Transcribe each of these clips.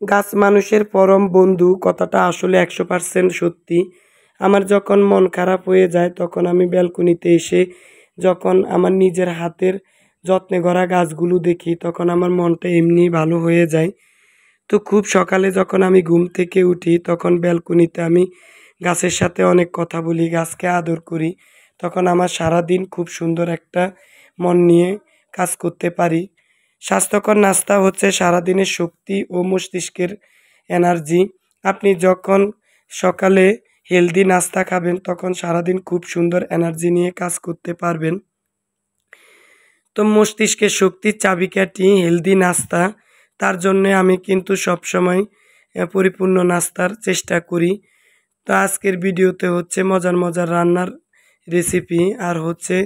গাছ মানুষের পরম বন্ধু কথাটা আসলে 100% সত্যি। আমার যখন মন খারাপ হয়ে যায় তখন আমি ব্যালকনিতে এসে যখন আমার নিজের হাতের যত্নে গড়া গাছগুলো দেখি তখন আমার মনটা এমনি ভালো হয়ে যায়। তো খুব সকালে যখন আমি ঘুম থেকে উঠি তখন ব্যালকনিতে আমি গাছের সাথে অনেক কথা বলি, গাছকে আদর করি। তখন আমার সারাদিন খুব সুন্দর একটা মন নিয়ে কাজ করতে পারি। স্বাস্থ্যকর নাস্তা হচ্ছে সারাদিনের শক্তি ও মস্তিষ্কের এনার্জি। আপনি যখন সকালে হেলদি নাস্তা খাবেন তখন সারাদিন খুব সুন্দর এনার্জি নিয়ে কাজ করতে পারবেন। তো মস্তিষ্কের শক্তির চাবিকাঠি হেলদি নাস্তা। তার জন্যে আমি কিন্তু সবসময় পরিপূর্ণ নাস্তার চেষ্টা করি। তো আজকের ভিডিওতে হচ্ছে মজার মজার রান্নার রেসিপি আর হচ্ছে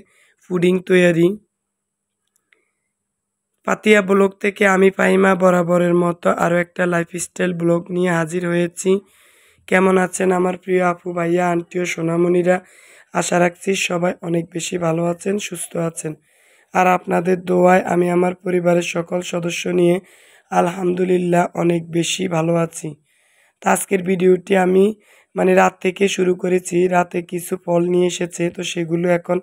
পুডিং তৈয়ারি। পাতিয়া ব্লগ থেকে আমি ফাহিমা বরাবরের মতো আরও একটা লাইফস্টাইল ব্লগ নিয়ে হাজির হয়েছি। কেমন আছেন আমার প্রিয় আপু ভাইয়া আন্টি ও সোনামণিরা? আশা রাখছি সবাই অনেক বেশি ভালো আছেন, সুস্থ আছেন। আর আপনাদের দোয়ায় আমি আমার পরিবারের সকল সদস্য নিয়ে আলহামদুলিল্লাহ অনেক বেশি ভালো আছি। তো আজকের ভিডিওটি আমি রাত থেকে শুরু করেছি। রাতে কিছু ফল নিয়ে এসেছে, তো সেগুলো এখন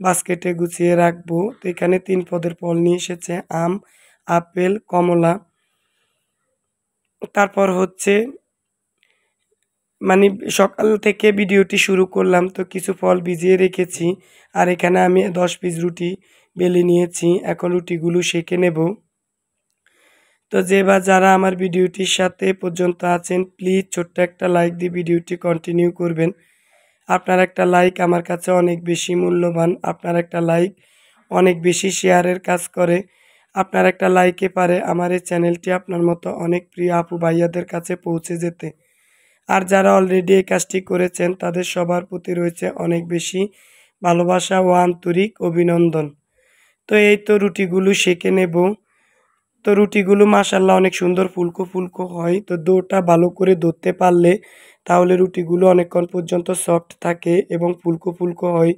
বাস্কেটে গুছিয়ে রাখবো। তো এখানে 3 পদের ফল নিয়ে এসেছে: আম, আপেল, কমলা। তারপর হচ্ছে মানে সকাল থেকে ভিডিওটি শুরু করলাম, তো কিছু ফল ভিজিয়ে রেখেছি। আর এখানে আমি 10 পিস রুটি বেলে নিয়েছি, এখন রুটিগুলো সেঁকে নেব। তো যে বা যারা আমার ভিডিওটির সাথে পর্যন্ত আছেন প্লিজ ছোট্ট একটা লাইক দিয়ে ভিডিওটি কন্টিনিউ করবেন। আপনার একটা লাইক আমার কাছে অনেক বেশি মূল্যবান। আপনার একটা লাইক অনেক বেশি শেয়ারের কাজ করে। আপনার একটা লাইকে পারে আমার এই চ্যানেলটি আপনার মতো অনেক প্রিয় আপু ভাইয়াদের কাছে পৌঁছে যেতে। আর যারা অলরেডি এই কাজটি করেছেন তাদের সবার প্রতি রয়েছে অনেক বেশি ভালোবাসা ও আন্তরিক অভিনন্দন। তো এই তো রুটিগুলো সেঁকে নেব। তো রুটিগুলো মাশাল্লাহ অনেক সুন্দর ফুলকো ফুলকো হয়। তো ডোটা ভালো করে ধরতে পারলে তাহলে রুটিগুলো অনেকক্ষণ পর্যন্ত সফট থাকে এবং ফুলকো ফুলকো হয়।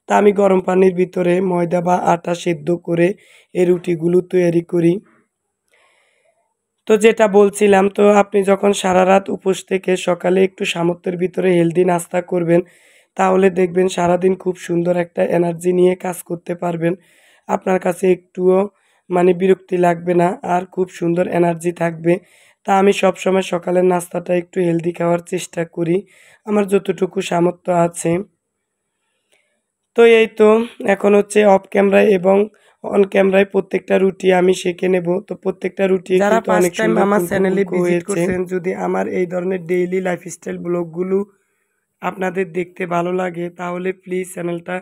তা আমি গরম পানির ভিতরে ময়দা বা আটা সেদ্ধ করে এই রুটিগুলো তৈরি করি। তো যেটা বলছিলাম, তো আপনি যখন সারা রাত উপোস থেকে সকালে একটু সামর্থ্যের ভিতরে হেলদি নাস্তা করবেন তাহলে দেখবেন সারাদিন খুব সুন্দর একটা এনার্জি নিয়ে কাজ করতে পারবেন। আপনার কাছে একটুও বিরক্তি লাগবে না, আর খুব সুন্দর এনার্জি থাকবে। তা আমি সবসময় সকালের নাস্তাটা একটু হেলদি খাওয়ার চেষ্টা করি আমার যতটুকু সামর্থ্য আছে। তো এই তো এখন হচ্ছে অফ ক্যামেরায় এবং অন ক্যামেরায় প্রত্যেকটা রুটি আমি সেঁকে নেব। তো প্রত্যেকটা রুটি যারা ফার্স্ট টাইম আমার চ্যানেলে ভিজিট করছেন, যদি আমার এই ধরনের ডেইলি লাইফস্টাইল ব্লগগুলো আপনাদের দেখতে ভালো লাগে তাহলে প্লিজ চ্যানেলটা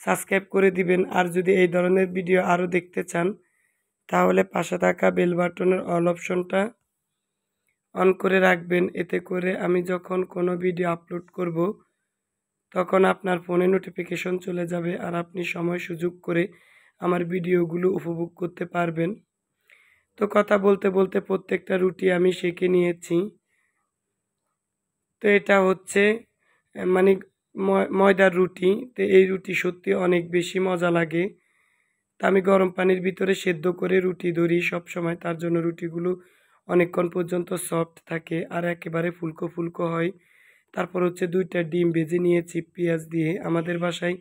সাবস্ক্রাইব করে দিবেন। আর যদি এই ধরনের ভিডিও আরও দেখতে চান তাহলে পাশে থাকা বেল বাটনের অল অপশনটা অন করে রাখবেন। এতে করে আমি যখন কোনো ভিডিও আপলোড করব তখন আপনার ফোনে নোটিফিকেশন চলে যাবে আর আপনি সময় সুযোগ করে আমার ভিডিওগুলো উপভোগ করতে পারবেন। তো কথা বলতে বলতে প্রত্যেকটা রুটি আমি সেঁকে নিয়েছি। তো এটা হচ্ছে মানে ময়দার রুটি। তো এই রুটি সত্যি অনেক বেশি মজা লাগে। তা আমি গরম পানির ভিতরে সেদ্ধ করে রুটি ধরি সবসময়, তার জন্য রুটিগুলো অনেকক্ষণ পর্যন্ত সফট থাকে আর একেবারে ফুলকো ফুলকো হয়। তারপর হচ্ছে 2টা ডিম ভেজে নিয়েছি পেঁয়াজ দিয়ে। আমাদের বাসায়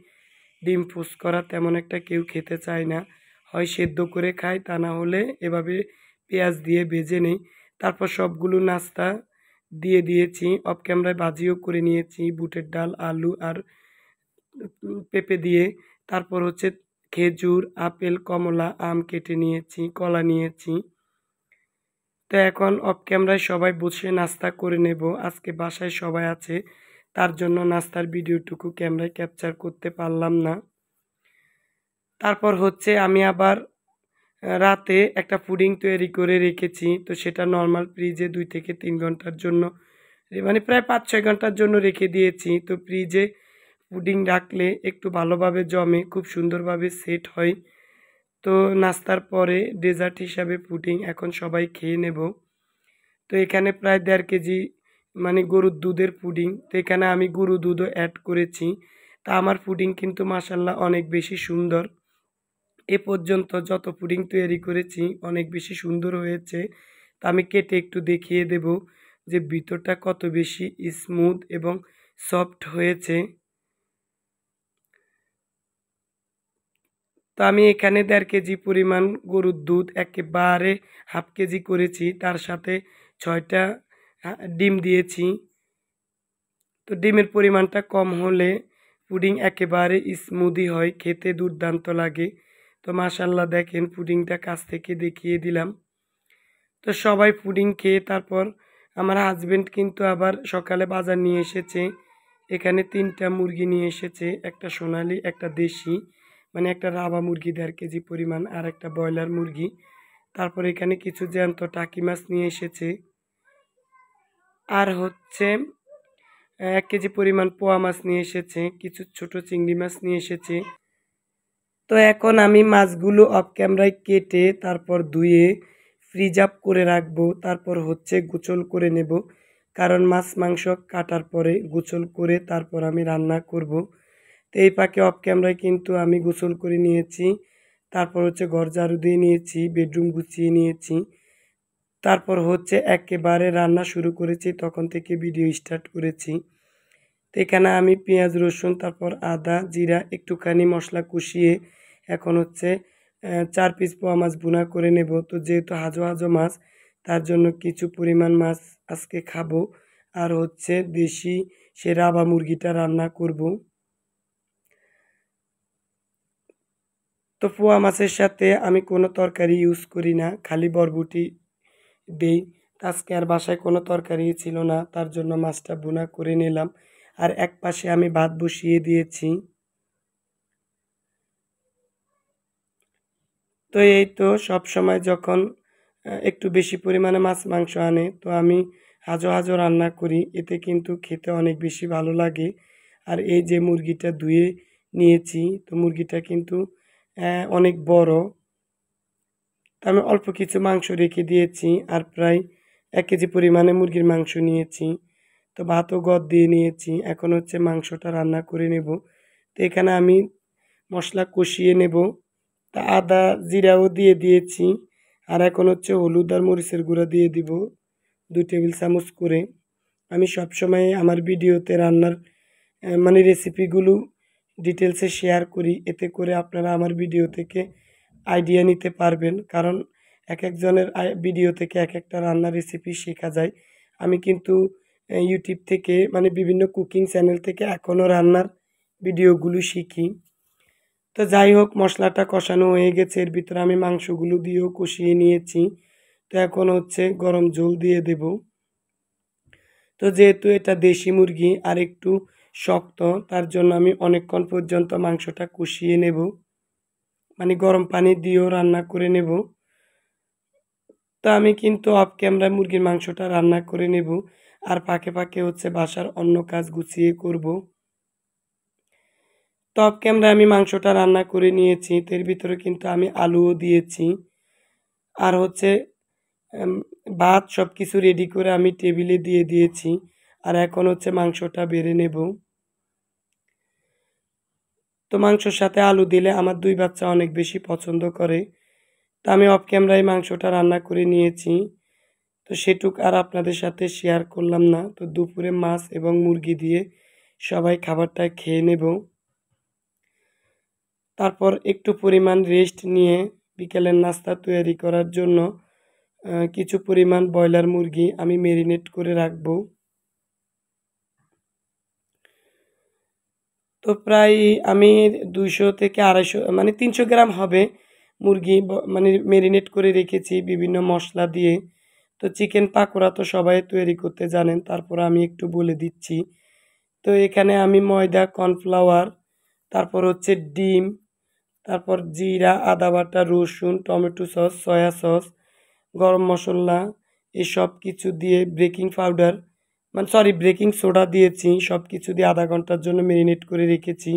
ডিম পোচ করা তেমন একটা কেউ খেতে চায় না, হয় সেদ্ধ করে খায়, তা না হলে এভাবে পেঁয়াজ দিয়ে ভেজে নেই। তারপর সবগুলো নাস্তা দিয়ে দিয়েছি, অফ ক্যামেরায় ভাজিও করে নিয়েছি বুটের ডাল, আলু আর পেঁপে দিয়ে। তারপর হচ্ছে খেজুর, আপেল, কমলা, আম কেটে নিয়েছি, কলা নিয়েছি। তো এখন অফ ক্যামেরায় সবাই বসে নাস্তা করে নেব। আজকে বাসায় সবাই আছে, তার জন্য নাস্তার ভিডিওটুকু ক্যামেরায় ক্যাপচার করতে পারলাম না। তারপর হচ্ছে আমি আবার রাতে একটা পুডিং তৈরি করে রেখেছি। তো সেটা নর্মাল ফ্রিজে 2 থেকে 3 ঘন্টার জন্য প্রায় 5-6 ঘন্টার জন্য রেখে দিয়েছি। তো ফ্রিজে পুডিং রাখলে একটু ভালোভাবে জমে, খুব সুন্দরভাবে সেট হয়। তো নাস্তার পরে ডেজার্ট হিসাবে পুডিং এখন সবাই খেয়ে নেব। তো এখানে প্রায় 1.5 কেজি গরুর দুধের পুডিং। তো এখানে আমি গরু দুধও অ্যাড করেছি। তা আমার পুডিং কিন্তু মাশাল্লাহ অনেক বেশি সুন্দর। এ পর্যন্ত যত পুডিং তৈরি করেছি অনেক বেশি সুন্দর হয়েছে। তো আমি কেটে একটু দেখিয়ে দেব যে ভিতরটা কত বেশি স্মুথ এবং সফট হয়েছে। তো আমি এখানে 1.5 কেজি পরিমাণ গরুর দুধ একেবারে হাফ কেজি করেছি, তার সাথে 6টা ডিম দিয়েছি। তো ডিমের পরিমাণটা কম হলে পুডিং একেবারে স্মুদি হয়, খেতে দুর্দান্ত লাগে। তো মাশাল্লাহ দেখেন পুডিংটা কাছ থেকে দেখিয়ে দিলাম। তো সবাই পুডিং খেয়ে তারপর আমার হাজবেন্ড কিন্তু আবার সকালে বাজার নিয়ে এসেছে। এখানে 3টা মুরগি নিয়ে এসেছে, একটা সোনালি, একটা দেশি, মানে একটা রাবা মুরগি 1.5 কেজি পরিমাণ, আর একটা ব্রয়লার মুরগি। তারপর এখানে কিছু জ্যান্ত টাকি মাছ নিয়ে এসেছে, আর হচ্ছে 1 কেজি পরিমাণ পোয়া মাছ নিয়ে এসেছে, কিছু ছোট চিংড়ি মাছ নিয়ে এসেছে। তো এখন আমি মাছগুলো অফ ক্যামেরায় কেটে তারপর ধুয়ে ফ্রিজ আপ করে রাখবো, তারপর হচ্ছে গোসল করে নেব, কারণ মাছ মাংস কাটার পরে গোসল করে তারপর আমি রান্না করব। তো এই পাকে অফ ক্যামেরায় কিন্তু আমি গোসল করে নিয়েছি, তারপর হচ্ছে ঘর ঝাড়ু দিয়ে নিয়েছি, বেডরুম গুছিয়ে নিয়েছি, তারপর হচ্ছে একেবারে রান্না শুরু করেছি, তখন থেকে ভিডিও স্টার্ট করেছি। তো এখানে আমি পেঁয়াজ রসুন তারপর আদা জিরা একটুখানি মশলা কষিয়ে এখন হচ্ছে 4 পিস পোয়া মাছ ভুনা করে নেব। তো যেহেতু হাজো হাজো মাছ, তার জন্য কিছু পরিমাণ মাছ আজকে খাবো, আর হচ্ছে দেশি সে রাবা মুরগিটা রান্না করব। তো পোয়া মাছের সাথে আমি কোনো তরকারি ইউজ করি না, খালি বরবটি দেই। আজকে আর বাসায় কোনো তরকারি ছিল না, তার জন্য মাছটা ভুনা করে নিলাম, আর এক পাশে আমি ভাত বসিয়ে দিয়েছি। তো এই তো সব সময় যখন একটু বেশি পরিমাণে মাছ মাংস আনে, তো আমি হাজো হাজো রান্না করি, এতে কিন্তু খেতে অনেক বেশি ভালো লাগে। আর এই যে মুরগিটা ধুয়ে নিয়েছি, তো মুরগিটা কিন্তু অনেক বড়। তো আমি অল্প কিছু মাংস রেখে দিয়েছি, আর প্রায় 1 কেজি পরিমাণে মুরগির মাংস নিয়েছি। তো ভাতও গদ দিয়ে নিয়েছি, এখন হচ্ছে মাংসটা রান্না করে নেব। তো এখানে আমি মশলা কষিয়ে নেব। তা আদা জিরাও দিয়ে দিয়েছি, আর এখন হচ্ছে হলুদ আর মরিচের গুঁড়া দিয়ে দিব 2 টেবিল চামচ করে। আমি সবসময় আমার ভিডিওতে রান্নার মানে রেসিপিগুলো ডিটেলসে শেয়ার করি, এতে করে আপনারা আমার ভিডিও থেকে আইডিয়া নিতে পারবেন, কারণ এক একজনের ভিডিও থেকে এক একটা রান্নার রেসিপি শেখা যায়। আমি কিন্তু ইউটিউব থেকে মানে বিভিন্ন কুকিং চ্যানেল থেকে এখনও রান্নার ভিডিওগুলো শিখি। তো যাই হোক, মশলাটা কষানো হয়ে গেছে, এর ভিতরে আমি মাংসগুলো দিয়েও কষিয়ে নিয়েছি। তো এখন হচ্ছে গরম জল দিয়ে দেব। তো যেহেতু এটা দেশি মুরগি আর একটু শক্ত, তার জন্য আমি অনেকক্ষণ পর্যন্ত মাংসটা কষিয়ে নেব, মানে গরম পানি দিয়েও রান্না করে নেব। তো আমি কিন্তু অফ ক্যামেরায় মুরগির মাংসটা রান্না করে নেব, আর ফাঁকে ফাঁকে হচ্ছে বাসার অন্য কাজ গুছিয়ে করব। তো অফ ক্যামেরায় আমি মাংসটা রান্না করে নিয়েছি, তো এর ভিতরে কিন্তু আমি আলুও দিয়েছি, আর হচ্ছে ভাত সব কিছু রেডি করে আমি টেবিলে দিয়ে দিয়েছি, আর এখন হচ্ছে মাংসটা বেড়ে নেব। তো মাংসর সাথে আলু দিলে আমার 2 বাচ্চা অনেক বেশি পছন্দ করে। তো আমি অফ ক্যামেরায় মাংসটা রান্না করে নিয়েছি, তো সেটুক আর আপনাদের সাথে শেয়ার করলাম না। তো দুপুরে মাছ এবং মুরগি দিয়ে সবাই খাবারটা খেয়ে নেব, তারপর একটু পরিমাণ রেস্ট নিয়ে বিকেলের নাস্তা তৈরি করার জন্য কিছু পরিমাণ ব্রয়লার মুরগি আমি ম্যারিনেট করে রাখবো। তো প্রায় আমি 200 থেকে 250 মানে 300 গ্রাম হবে মুরগি মানে ম্যারিনেট করে রেখেছি বিভিন্ন মশলা দিয়ে। তো চিকেন পাকোড়া তো সবাই তৈরি করতে জানেন, তারপর আমি একটু বলে দিচ্ছি। তো এখানে আমি ময়দা কর্নফ্লাওয়ার, তারপর হচ্ছে ডিম, তারপর জিরা আদা বাটা রসুন টমেটো সস সয়া সস গরম মশলা এসব কিছু দিয়ে বেকিং পাউডার মানে সরি বেকিং সোডা দিয়েছি, সব কিছু দিয়ে আধা ঘন্টার জন্য ম্যারিনেট করে রেখেছি।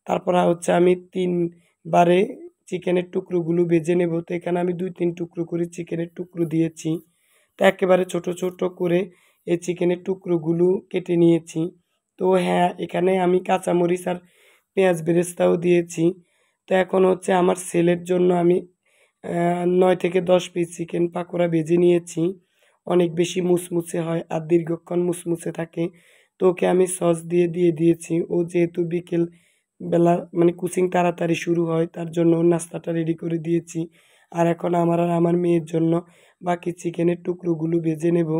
তারপর হচ্ছে আমি 3 বারে চিকেনের টুকরোগুলো ভেজে নেব। তো এখানে আমি 2-3 টুকরো করে চিকেনের টুকরো দিয়েছি। তো একেবারে ছোট ছোট করে এই চিকেনের টুকরোগুলো কেটে নিয়েছি। তো হ্যাঁ, এখানে আমি কাঁচামরিচ আর পেঁয়াজ বেরেস্তাও দিয়েছি। তো এখন হচ্ছে আমার ছেলের জন্য আমি 9 থেকে 10 পিস চিকেন পাকোড়া ভেজে নিয়েছি। অনেক বেশি মুচমুচে হয় আর দীর্ঘক্ষণ মুচমুচে থাকে। তো ওকে আমি সস দিয়ে দিয়েছি। ও যেহেতু বিকেল বেলা মানে কোচিং তাড়াতাড়ি শুরু হয়, তার জন্য ওর নাস্তাটা রেডি করে দিয়েছি। আর এখন আমার আর আমার মেয়ের জন্য বাকি চিকেনের টুকরোগুলো ভেজে নেব।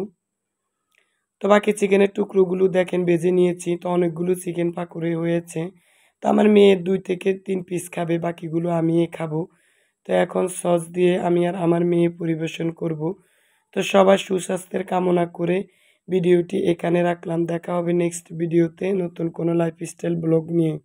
তো বাকি চিকেনের টুকরোগুলো দেখেন ভেজে নিয়েছি। তো অনেকগুলো চিকেন পাকোড়া হয়েছে। তো আমার মেয়ে 2 থেকে 3 পিস খাবে, বাকিগুলো আমিই খাবো। তো এখন সস দিয়ে আমি আর আমার মেয়ে পরিবেশন করব। তো সবার সুস্বাস্থ্যের কামনা করে ভিডিওটি এখানে রাখলাম। দেখা হবে নেক্সট ভিডিওতে নতুন কোনো লাইফস্টাইল ব্লগ নিয়ে।